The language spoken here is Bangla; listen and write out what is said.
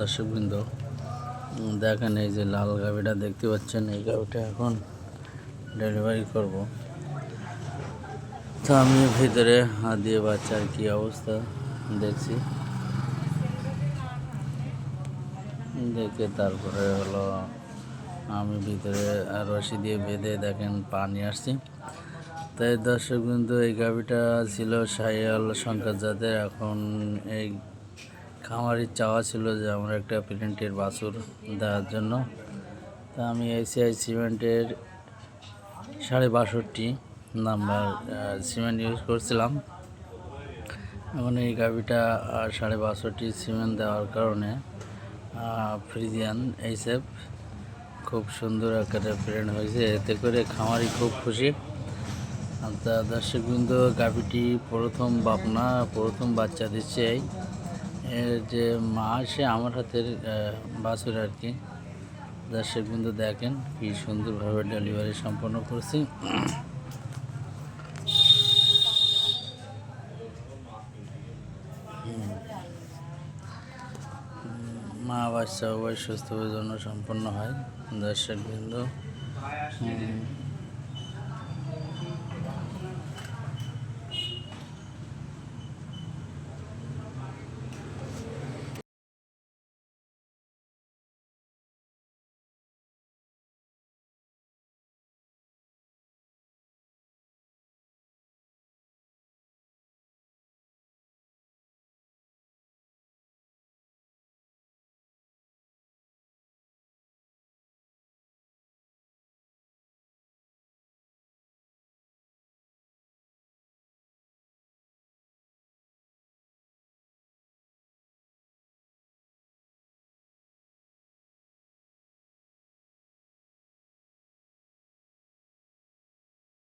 দর্শকবৃন্দ, দেখেন এই যে লাল গাভিটা দেখতে পাচ্ছেন, এই গাভিটা এখন ডেলিভারি করব। তো আমি ভিতরে হাত দিয়ে বাচ্চার কি অবস্থা দেখছি, দেখে তারপরে হলো আমি ভিতরে রশি দিয়ে বেঁধে দেখেন পানি আসছি। তাই দর্শকবৃন্দ, এই গাভিটা ছিল শাহিওয়াল সংকর জাতের। এখন এই খামারির চাওয়া ছিল যে আমার একটা প্রিন্টের বাছুর দেওয়ার জন্য। তা আমি এসিআই সিমেন্টের 62.5 নাম্বার সিমেন্ট ইউজ করছিলাম। এখন এই গাভিটা 62.5 সিমেন্ট দেওয়ার কারণে ফ্রিজিয়ান এইসএফ খুব সুন্দর আকারে প্রিন্ট হয়েছে, এতে করে খামারি খুব খুশি। তা দর্শকবৃন্দ, গাভিটি প্রথম বাপনা, প্রথম বাচ্চা দিচ্ছে। এর যে মা, সে আমার হাতের বাছুর আর কি। দর্শকবৃন্দ দেখেন কি সুন্দরভাবে ডেলিভারি সম্পন্ন করছি। মা বাচ্চা উভয় সুস্থভাবে জন্য সম্পন্ন হয়। দর্শকবৃন্দ,